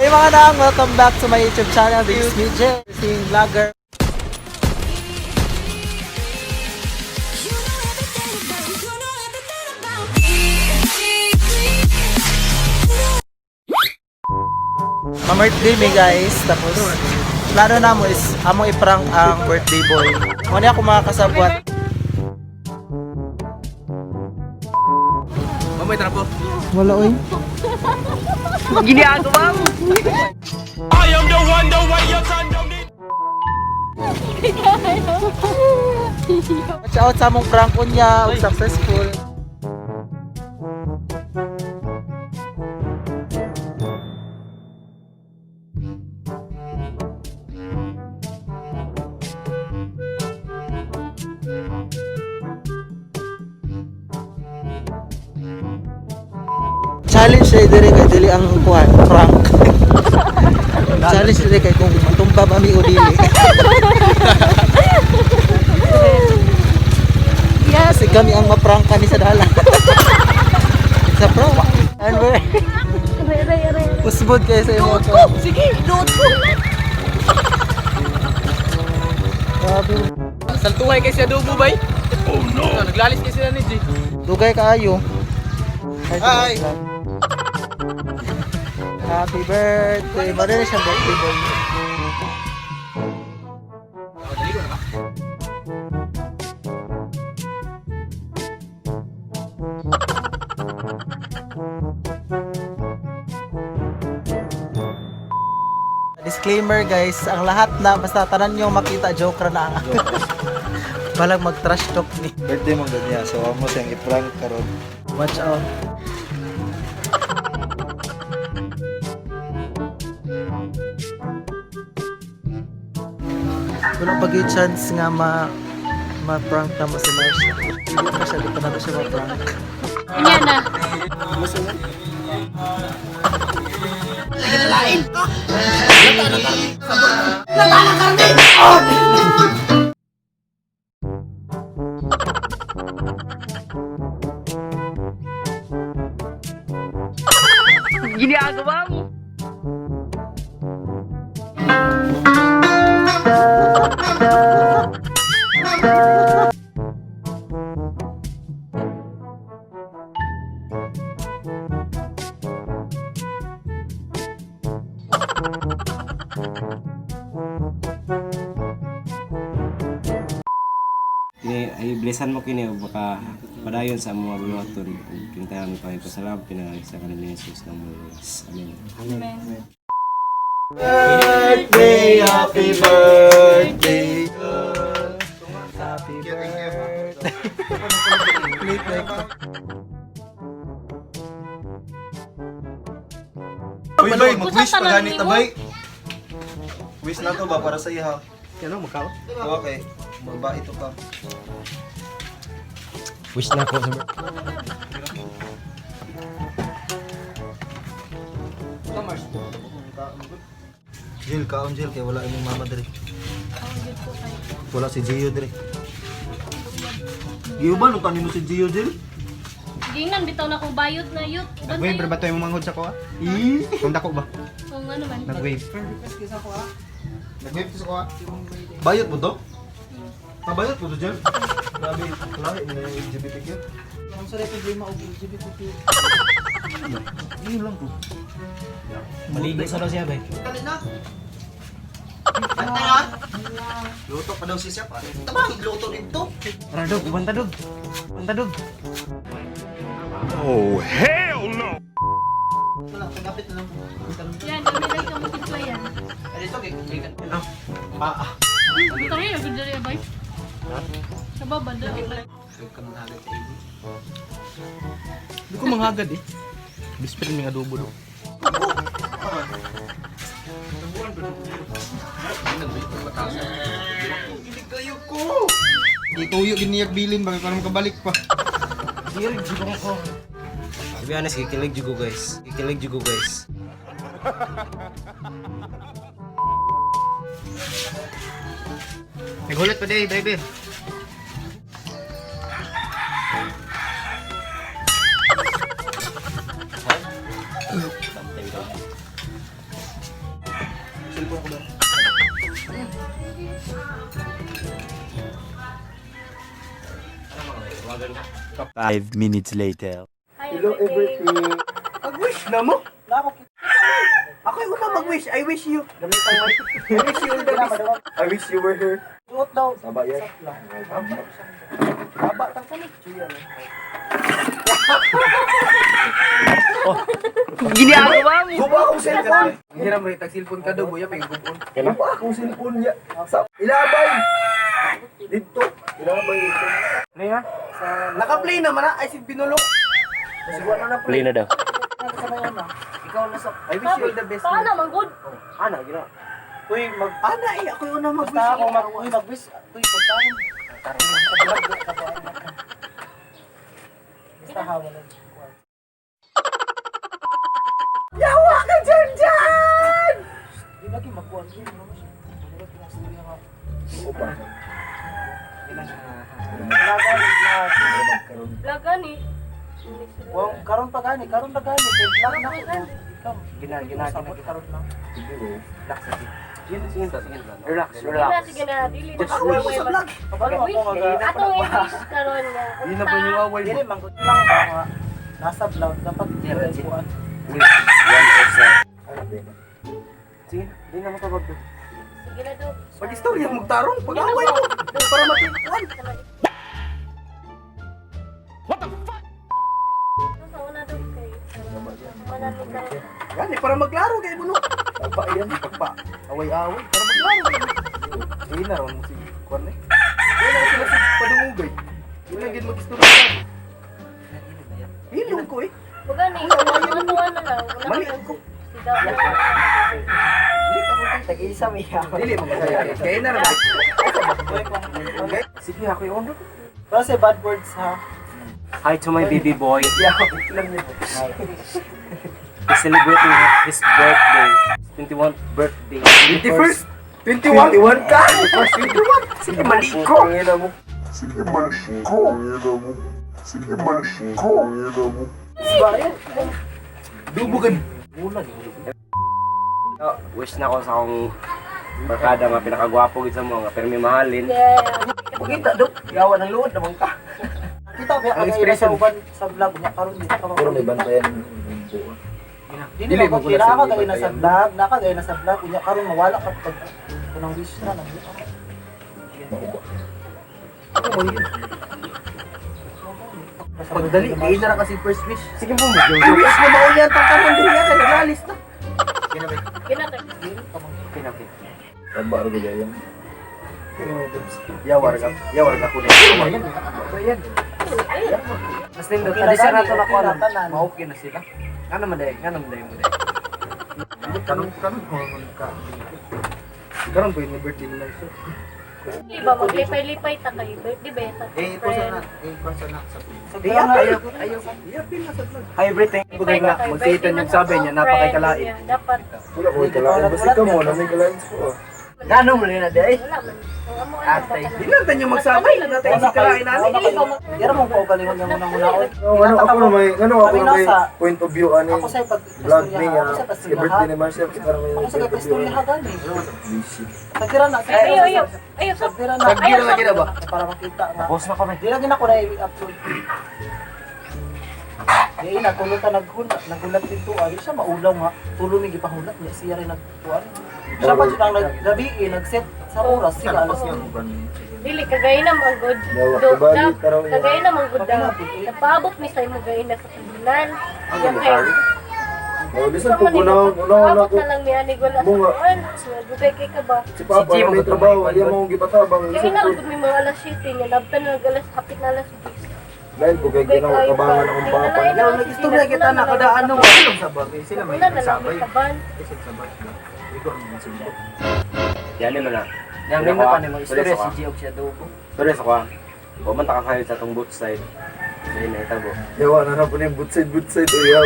Hey mga nang, welcome back to my YouTube channel. This is me, Jay, sing vlogger. Ma-birthday me guys, tapos plano na mo is amo i-prank ang birthday boy. Muna ako makakasabwat. Mamay tara po. Wala oy. Ginagawa mo. I am the one, the way your son don't need. Watch out sa among prank unya, ug successful. Challenge siya diri kay dili ang kuan prank. Challenge diri kay kung matumba ba mi o dili. Yes, kasi kami ang maprank ni sa dala. Sa prank. And we Usbod kayo sa imo ko. Sige, load ko. Grabe. Saltuhay kay siya dugo bay. Oh no. Naglalis kay sila ni G. Dugay kaayo. Hi. Happy birthday. Mara na siyang birthday boy. Disclaimer guys, ang lahat na basta tanan nyo makita joke ra na. Balag mag-trash talk ni. Birthday mong ganyan, so amo siyang i-prank karon. Watch out. Wala pag yung chance nga ma-prank na mo si Marcia. Hindi pa siya, di pa nato siya ma-prank. Yan na. Ginagawa mo. Kini ay blessan mo kini baka padayon sa mga buhaton ug kintahan mo kay pasalamat pinangalan sa kanila ni Jesus ng Mulas. Amen. Amen. Birthday, happy birthday. Happy birthday. Late night. Uy, Loy, Kung mag-wish sa pa tanan ganit nimo? bay. Wish na to ba para sa iya? Ano makaw? Okay. Magba ito ka. Wish na ko sa Jill, kaon Jill, kaya wala imong mama diri. Wala si Gio diri. Gio ba nung kanino si Gio Jill? Gingan, bitaw na kong bayot na yut. Nag-wave ba tayo manghod sa ko? Eh, Kung dako ba? Kung ano man. Nag-wave. Nag-wave sa ko. bayot mo to? Bayot mo to Jill? Grabe, lahi ni LGBTQ. Ang sarap problema og LGBTQ. Yun lang po. maligo sa daw siya bay. Luto pa daw si Siya pa. Tabang luto dito. Tara dog, ubanta dog. Ubanta dog. Wala, pagapit na lang. Yan, kami lang ka multiply yan. Dito kay Bitaw yan, yung dali abay. Sa baba, dali. Hindi ko manghagad eh. Bispin mga adobo do. Ituyo giniyag bilin baka karon kabalik pa. Kikilig jugo ko. To be honest, kikilig jugo guys. Kikilig jugo guys. Nagulat pa day, driver. cellphone ko ba? 5 minutes later. Hello, everything. Mag-wish na mo? Ako yung una mag-wish. I wish you. I wish you all the best. I wish you were here. Suot daw. Saba yan. Baba, tangkalik. Ginagawa mo. Guba akong cellphone. Hiram rin, tag-cellphone ka daw, buya, pag-gubon. Guba akong cellphone niya. Ilabay. Dito. Ilabay dito. Ano yan? Naka-play naman na. Ay, si Binulok. Nasubuan na Play na daw. Ikaw na sa... I wish you all the best. Paano, manggod? Ana, gina. Uy, Ana, ako yung una mag-wish. basta ako mag-wish. Uy, pagkain. Basta hawa lang. Yawa ka dyan dyan! Di lagi magkuhan yun. Opa. Laga ni. Wow, karon pa gani, karon pa gani. Lang na ikaw. Gina. Karon lang. Relax, sige. Relax, Wala, sige na. Dili na Ako mo sa vlog. Paano ako mag Atong i-wish karon nga. Hindi na po yung away Dili mo. manggut lang ba nasa vlog dapat kuhan. Sige, hindi na makabag. Sige na daw. Pag-istorya, magtarong. Pag-away mo. Para matikuan. Sa una daw kay. Manamig ka. Yan, para maglaro kayo mo. Pagpa, yan. Pagpa. Away-away. Para maglaro. Hindi na ron mo si Kwan eh. Kaya na sila si Padungugay. Hindi na gin mag-istorya. Hilong ko eh. Baga ni, mga tuwan na lang. Mali ko. Sigaw na. Tag-isa mi ya. Dili mo kaya. Kaya na naman. Okay. Sige, ako yung ono. Para sa bad words ha. Hi to my baby boy. Yeah, lang niyo. He's celebrating his birthday. 21st birthday. 21st? 21? 21 ka? 21? Sige, mali ko. mo. Dubugan. Wish na ko sa akong barkada nga pinakagwapo gid sa mo nga pero may mahalin. Yeah. Pagkita, Dok. Yawa ng luwad naman ka. Kita ba Ang ang expression. expression uban sa vlog niya karon di ka Pero may bantayan. Dili Dili mo mo kira pala ka gaya na sa vlog, nakagaya na sa vlog unya karon mawala ka pag kunang wish na lang. Ako mo yun. Pagdali, kayo na lang kasi first wish. Sige po mo. Ay, wish na mauli ang tangkaman din yan. Kaya naglalis na. Ginatag. Pinakit. Tamba ro gaya yan. Yawar ka kunin. Ayan. Mas lindo. Kadisya na ito na ko. Mahupin na sila. Nga naman mo dahil. Kanong ka. Karon po yung birthday nila siya. Di ba, maglipay-lipay ta kay birthday ba ito? Ito sa na sa Ayaw. Iyapin na sa vlog. Hi, everything. Bugay nga, magsitan yung sabi niya, napakay-kalain. Dapat. Wala ko kailangan. Basta ka mo, namay kailangan ko. Gano'n mo na dahil? Wala man. Ang amo Atay. Di lang tayo magsabay. Natay si kalain namin. Yara mo ko galingon nga muna oy. Ano ako na may point of view ani Ako sa pag vlog niya. ako sa Sa birthday ni Marcel para may Ako sa point of view. istorya ha gani. Busy. Tagira na. Ayaw. Tagira na. Tagiro na gina ba? Para makita nga. Post na kami. Di lagi na ko na i-upload. Di ina tulong ka naghulat dito ay siya maulaw nga. Tulong ni gipahulat niya siya rin nagtuan. Siya pa jud ang naggabi nag-set sa oras sila alas yun. Dili kagay na man good. Yawa, kabali, pero yawa. Kagay na man good daw. Nagpaabot mi sa imo gay na sa tubulan. Yang kay. Oh, bisan po kuno Abot ko. na lang mi anig wala sa Bunga. tuwan. Dugay kay ka ba? Si Papa na may trabaho, ayaw mo gipatabang. Kaya na gud mi mga alas 7 nya labtan na alas hapit na alas 10. Dahil po kay ginawa tabangan akong Papa. Pero nag-istorya kita na kada ano. Walang sabay. Sila may Wala na lang sabay. may taban. Kasi sabay. Ikaw ang masigbo. Yan mo na. Yang lindo pa ni mag-istorya si Giog siya daw ko. Pero sa kwa. Pumunta ka kayo sa tong boot side. Dahil na itabo. Yawa na na po ni bootside o yaw.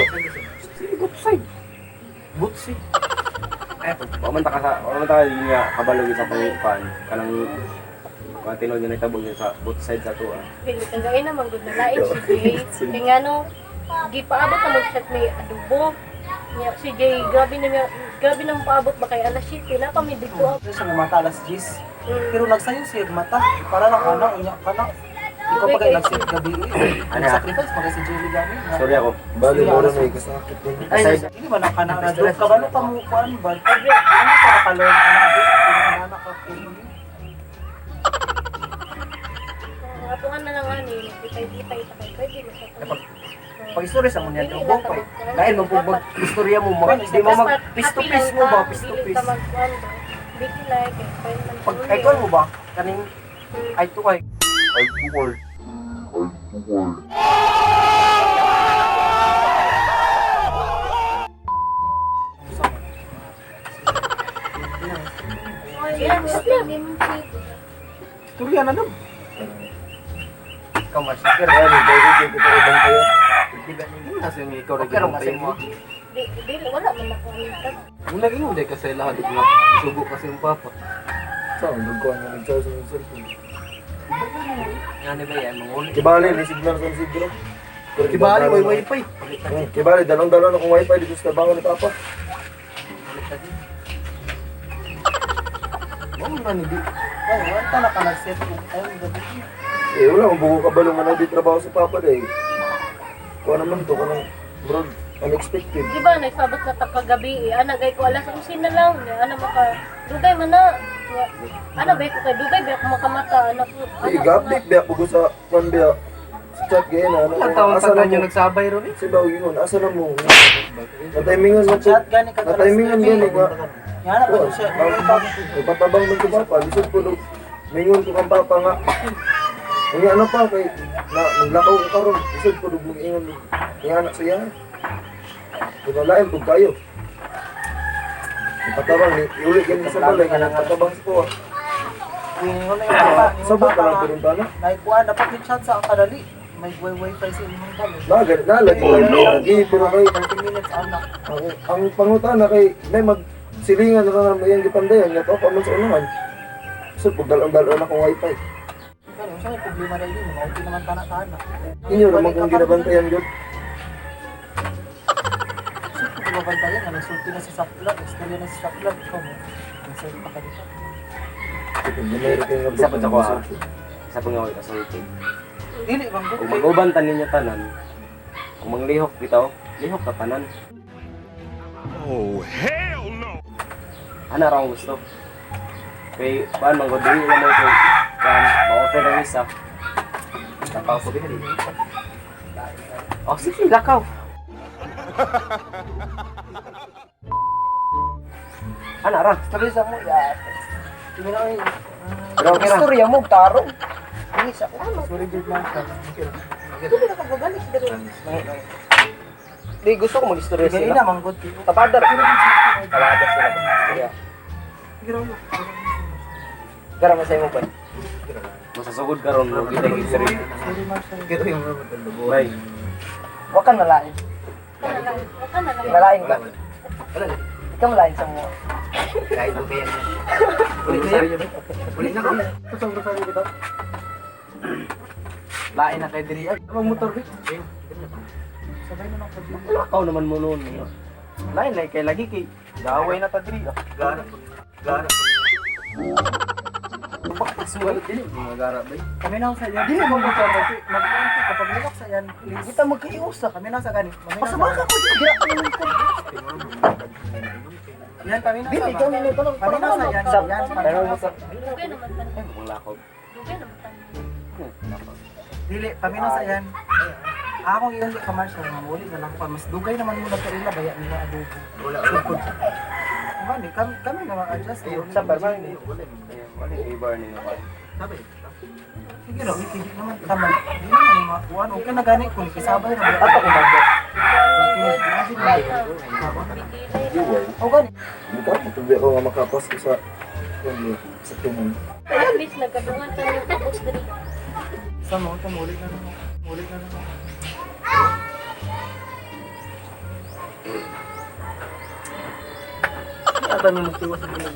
Sige, good side. Butsi. Pumunta ka yun nga kabalog sa pangkuan. Kanang tinod yun itabo sa boot side sa tuwa. Dili kagay na man gud na lain si Jay. Kaya nga no gipaabot na mo siya may adobo. Niya si Jay grabe na niya Grabe nang paabot ba kay alas 7 na kami dito. Kasi siya mata alas 10. Pero nagsayo siya mata. Para lang ana, unya ka na. Ikaw pa kayo nag-save gabi. Ano sacrifice pa si Jelly gani. Sorry ako. Bali mo na may kasakit din. Ay, hindi ba nakana na doon ka ba no pamukuan ba? Ano ka nakalon ana anak ka kini. Atungan na lang ani, nagtitay-titay pa kay pwede mo sa Pag istorya sa mo niya yung bukay. Dahil mo pag istorya mo mag di mo mag piece to piece mo ba, piece to piece. Big like, Pag ikaw mo ba kaning ay to ay yan, lagi mo Istorya na dun. ikaw masikir. Bali, dahil dito ko rin kayo. Di ba ni nasa yung ikaw rin Okay, ganun kasi tayo mo. Di, wala man ako ulit. Kung naging hindi kasi lahat di mo subo kasi yung papa. Saan? Nagkuhan nga nag-charge ng cellphone. Yan ba yan manguli. Kibali, may signal sa siguro. Kibali may wifi. Kibali, dalong-dalong akong wifi dito sa tabangan ni Papa. Mo na ni di. Ay, wala na ka nag-set ay gabi. Eh, wala, kung buko ka ba nung di trabaho sa Papa dahil. Kuha naman to, kanang bro, unexpected. Di ba, nagsabot na kagabi eh. Ana, gay ko alas 11 na lang. Ana, dugay man na. Ana, bay ko kay dugay, bay ko makamata. Anak ko. Eh, gabdik, biya po ko sa kwan biya. Sa chat gaya na. Ilang taon Asa taga na niyo mo? nagsabay ron eh. Si Bao yun, asa na mo? Natimingan mo Chat gani ka Natimingan gani nga. Yan na ba siya? Ipatabang mo ko Papa, lisod ko nung mingon ko kang Papa nga. Ang ano pa kay na naglakaw ko karon, lisod ko nung ingon yung anak siya. Pinalain ko kayo. Ipatabang ni iulit ganyan sa balay nga nagpatabang sa ko. Ingon na yung papa. Sabot ka lang ko rin na. Naikuan, dapat yung chat sa kadali. May wifi sa inyong dali. Bagay na lagi lagi pero kay 30 minutes anak. ang pangutana kay may magsilingan na naman yung gipandayan nga to pa man sa unahan. So pagdalon-dalon akong wifi. Pero siya may problema na yun. Mauti naman tana-tana. Inyo naman kung ginabantayan yun. So, kung ginabantayan, nagsulti na si Saplat. Istorya na si Saplat. Ikaw mo. Consent pa ka dito. Isa pa sa kuha. Isa pa nga wala kasulti. Dili, bang Kung mag-uban tanin niya tanan, kung manglihok bitaw, lihok ka tanan. Oh, hell no! Ano raw ang gusto? Kay, paan mang godili na mo ito, kan, ma-offer ng isa. Tapang ko din. Oh sige lakaw. Ano ra? Istorya sa mo, ya. Tingnan na yun. Pero okay ra. Istorya mo, tarong. Ini sa sorry, good man. Hindi na ka babalik. Di gusto ko mag-istorya Kaya sila. ina, manggod. Tapadar. Tapadar sila. Kaya gara mo sa imo pa. Masasugod ka ron, mo kita yung sarili. Sorry, Marshall. Kito yung mga matalo. Bay, Wa ka nalain. Wala na lang. Nalain ka. Ikaw malain sa mo. Kahit mo kaya. Ulit na yan. Ulit na ko. Sobrang sorry kita. Lain na kay diri. Ang motor bi. Sabay na ng pagbilang. lakaw naman mo noon. Lain na kay lagi kay gaaway na ta diri. Gara. Gara. Sumalit din mga gara bay. Kami na sa yan. Dili mo mo sa mag-anto kapag nilak sa yan. Please. Kita magkaiusa. Kami na sa ganit. Pasama ka ko dira ka naman ko. Yan, kami na Dili sa ikaw nila tanong. Kami na sa yan. Yan, Pero mo sa Dugay naman tayo. Ay, mga lakaw. Dugay naman tayo. Dili, kami na sa yan. Akong iyon ka Marshall, mamuli na lang pa. Mas dugay naman muna sa ila, baya nila adobo. wala. Kami, kami na mag-adjust. Sa barman ni. Wala yung bar niyo. Sabi. Sige raw, hindi naman tama. Hindi naman yung mga kuwan. Okay na gani kung kisabay na. Ato ko magbo. O gani. Hindi ka, matubi ako nga makapas ko sa tuman. Kaya bis nagkadungan tayo yung tapos dali. Sa mo, tumulit na naman. Mulit na naman. Ata mo magtiwas sa mga.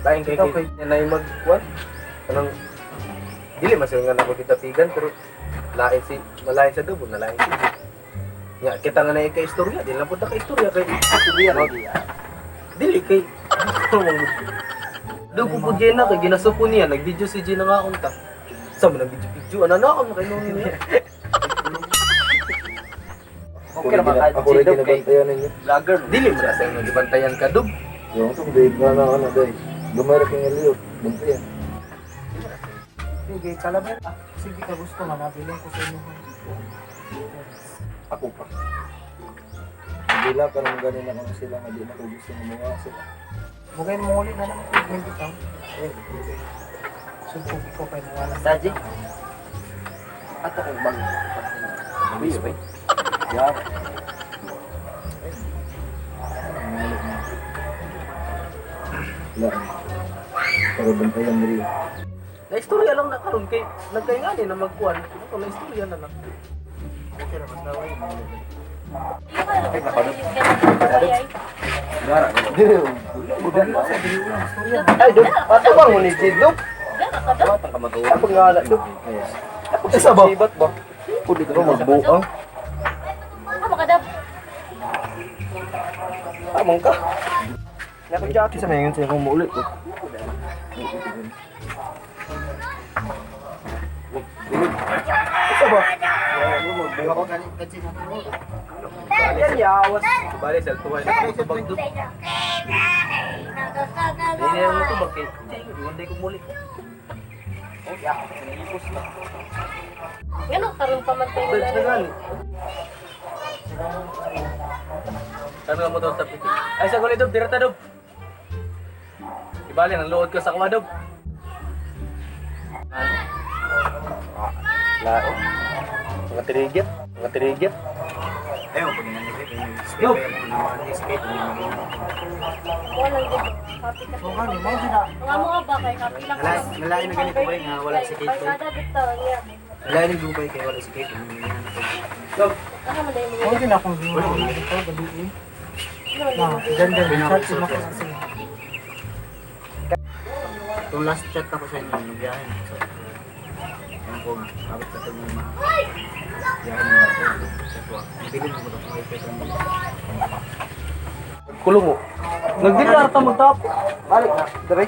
Lain kay kay na yung magkuan. Anong dili masungan ako kita pigan pero lain si malain sa dubo na lain si. Ya kita nga na kay istorya, di lang pud ka istorya kay istorya no. Dili kay. Doon ko po Gina kay ginasupo niya, nag-video si Gina nga unta. Sa mo nag-video, ano na ako kay nung niya. Okay naman kahit Ako rin G-Dub kay kinabantayan ninyo. vlogger. Dili mo na sa inyo gibantayan ka Dub. Yung itong big na ano day. Lumera kang liyo. Bantayan. Sige, kalaban. Sige ka gusto man, nabiling ko sa inyo. Ako pa. Bila ka naman ganin ako sila nga di na ko gusto ng mga sila. Mugay mo ulit na lang kung hindi ka. Sumpong ko kayo nawala. Saji. Ato kong bang. Bis ba? Yeah. Wala. Pero bantayan mo rin. Na istorya lang na karon kay nagkay nga ni na magkuan. Ako na istorya na lang. Okay na, mas naway. Ay Dub, ato bang ni Dub? Tang kamatuwa pag ngala Dub. Isa ba? Sibat ba? Pudi ka magbuang. Ano ka dab? Amang ka. Nakajaki sa ngayon sa akong muulit ko. Isa ba? Yan yawas. Bale sa tuwa na ko sa bagdo. Ini ang mo to bakit? Hindi ko muli. Oh, ya. Sinipos na. Yan ang karoon pa magtayo Birds na na. gani. Ano mo to sa piti? Ay sa gulay Dub, direta Dub. Ibali nang luod ka sa kuwa Dub. Lao. Mga tirigit. Ayun, pag nangyay kayo. Dub. Walang dito. Happy ka. So, kani, may na. Nga mo ba kay happy lang ka? Nalain na ganito ba nga wala si Kate? Barkada dito niya. Wala rin gubay kayo, wala si Kate. Dub. Ano man dahil mo? Okay na akong view. Ito, gabi eh. Ganda, chat mo ko sa sige. Itong last chat ako sa inyo, nung biyahe na. So, ano ko nga, abot na ito mga biyahe na ako. Piling mo ito, mga ipet ang Kulong mo. Nagdilar ta mo tap. Balik na. Dire.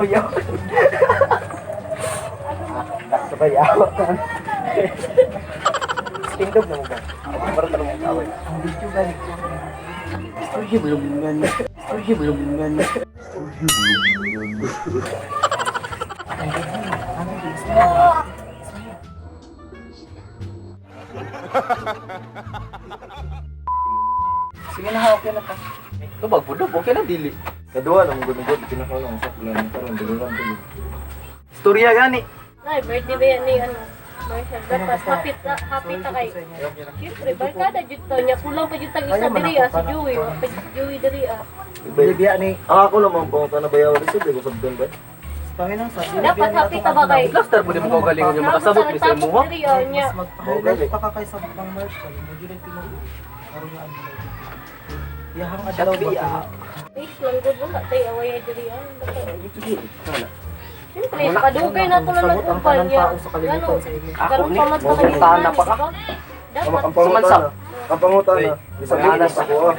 Kuya. Sabay awak kan. Tingdog na mo ba? Para tanong mo away. ang video galing. Istorya belum gan. Sige na, okay na ta. Ito ba budog okay na dili. Kadua lang gumigod pinakalang sa plan karon duluran tulo. Istorya gani. Nay, birthday ba yan ni ano? Marshall, dapat happy ta kay. Siyempre, barkada jud to niya. Kulang pa jud tag isa diri si Joey. Pa Joey diri Bilibya ni, Ako naman po ka na bayaw rin sa sabton ba. Panginoon sa Dapat happy ka ba kay? Plaster po di mo kaugalingon yung makasabot ni sa imo ha. Diri niya. mas mag-highlight pa ka kay sa pang Marshall. Magiging tinuod. Karoon nga ang Yahang adlaw ba? Fish lang gud wala tay away diri Siyempre, padugay na ito na nagkumpal niya. Ano, karoon pa mas Tana pa ka. Dapat, Ang pangutana. Ang pangutana. Isang bilis ako ah.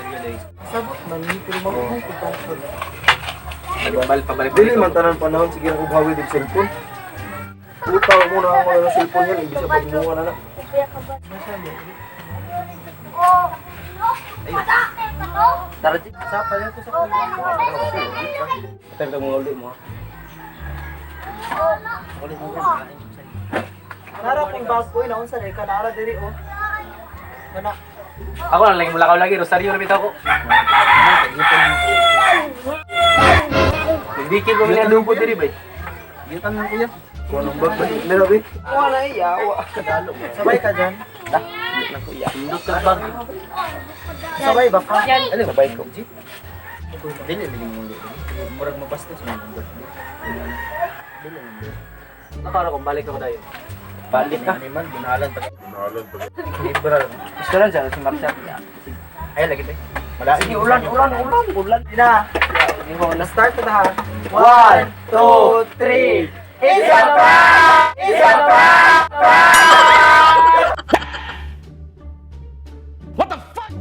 Sabot man, pero mabubuhay ko Pabalik. Dili man tanan panahon sige na ubawi din cellphone. Utaw muna ako ng cellphone yan, ibig sa pagmuha na na. kaya ka ba? Tara di. Sa pala ko sa kuya. Tayo mo ulit mo. Nara kung bago na unsa dai ka nara diri oh. Kana Ako lang lagi mulakaw lagi Rosario na bitaw ko. Hindi ko mo niya lupo diri bay. gitan mo kuya. Kung anong bag ba? Meron rin. Wala iyawa kadalo. Sabay ka diyan. Na ko iya. Indot ka bag. Sabay ba ka? Yan. Ano ba bay ko? Dili muli. Murag mabastos man ang birthday. Dili man. Para kung balik ako tayo. Balik ka. Man binahalan pa. Liberal. Gusto lang siya si Marcia. Ay lagi tayo. Sige, ulan. Na. Na-start ko na ha. 1, 2, 3. It's a prank! It's a prank! What the fuck?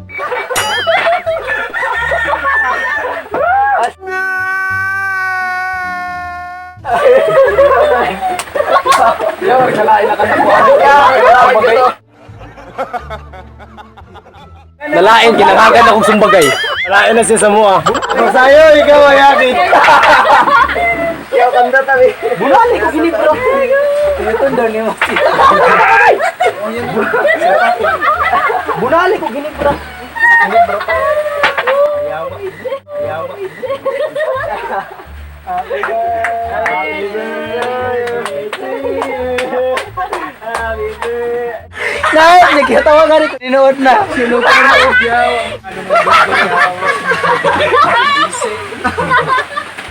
Yo, nalain na ka na po. Nalain, kinakagan akong sumbagay. Nalain na siya sa mua. Masayo, ikaw ay akin. Yo, kanda tabi. Bulali ko gini bro. Tinutundor ni mo. Bulali ko gini bro. Yawa. Happy birthday to you. Happy birthday. Nay, nagkatawa ka rin. Tinood na.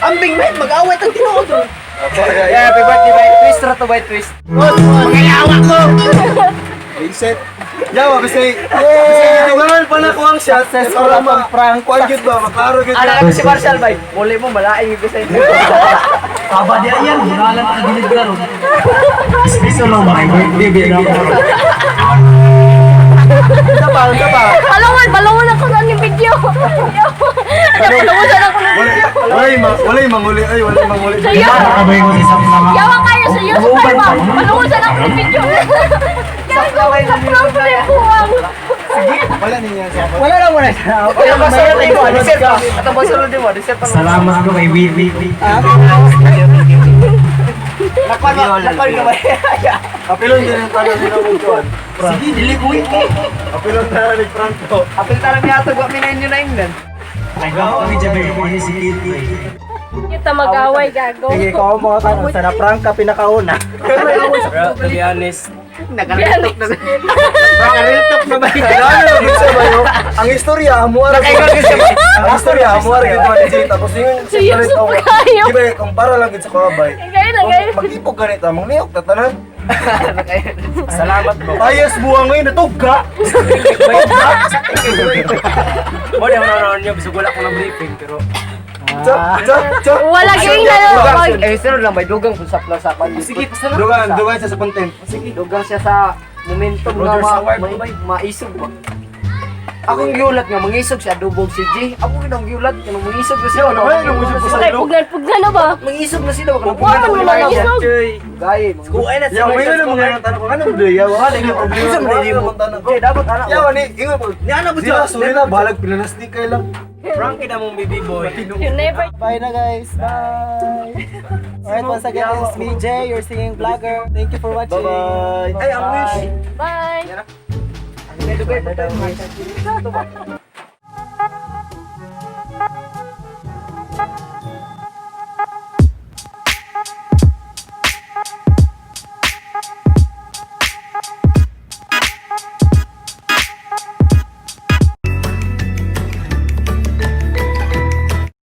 Ambing men mag-away tang tinuod. Yeah, happy birthday, by twist ra to by twist. Reset. Yawa kasi dugangan pa na ko ang shot. Successful ang prank. Kuan gyud ba maklaro gyud. Ana lang si Marshall bay. Muli mo malaing gyud sa inyo. Aba di ayan, binahalan ka gilid garo. Special lang ba birthday na ako. Balawon ako sa aning video. Balawon ako ng video. Walay manguli ay walay manguli. Sayo. Kabay ko isa pa mga. Yawa kayo sa iyo sa palma. Balawon ako ng video. Sakaway sa problem buwang. Wala niya siya. Wala lang muna siya. Kaya basalo din mo, reset ka. Ato basalo din mo, reset pa. Salamat ko kay Wiwi. Lakpan ka ba? Apilon din ang tanong nila mo kuan. Sige, dili ko ito. Apilon na ni Franco. Apil tarang niya ato, minayin nyo na England. Ay, kami dyan ba yung si Kid. Kita mag-away gago. Sige, ikaw mga tanong. Sa na-prank ka pinakauna. Bro, to be honest, Nagalitok na. Nakaritok na ba? Ano bisa ba yo? Ang istorya amo ara. Ang istorya amo ara gyud man di tapos yung Serious separate pa kayo. Di ba kumpara lang gid sa kabay. Gaya na gaya. Magipog ganit among niyok tatanan. Salamat bro. Ayos buwang ngayon natugga. mo na naroon niyo, bisag wala ko ng briefing, pero Chop. Wala ging na. Eh, sino lang bay dugang kung sapla sa pan. Sige, Dugan siya sa content. Sige, dugang siya sa momentum nga maisog ba. Akong giulat nga mangisog siya dubog si G. Ako ginang giulat nga mangisog na siya. Okay, pugnan na ba? Mangisog na sila baka Wala mo na isog. Gay. Kuha na Yaw ngayon na mga tanong ko anong do yaw. Wala ni problema Isog na di mo. Okay, dapat anak. Yaw ni ingon po. Ni ana Di siya ba? suri na balag pinanastik kay lang. Frankie na mong baby boy. You never. Bye na guys. Bye. Alright, once again, this is me, Jay, your singing vlogger. Thank you for watching. Bye-bye. Ay, ang wish. Bye. Ang educate.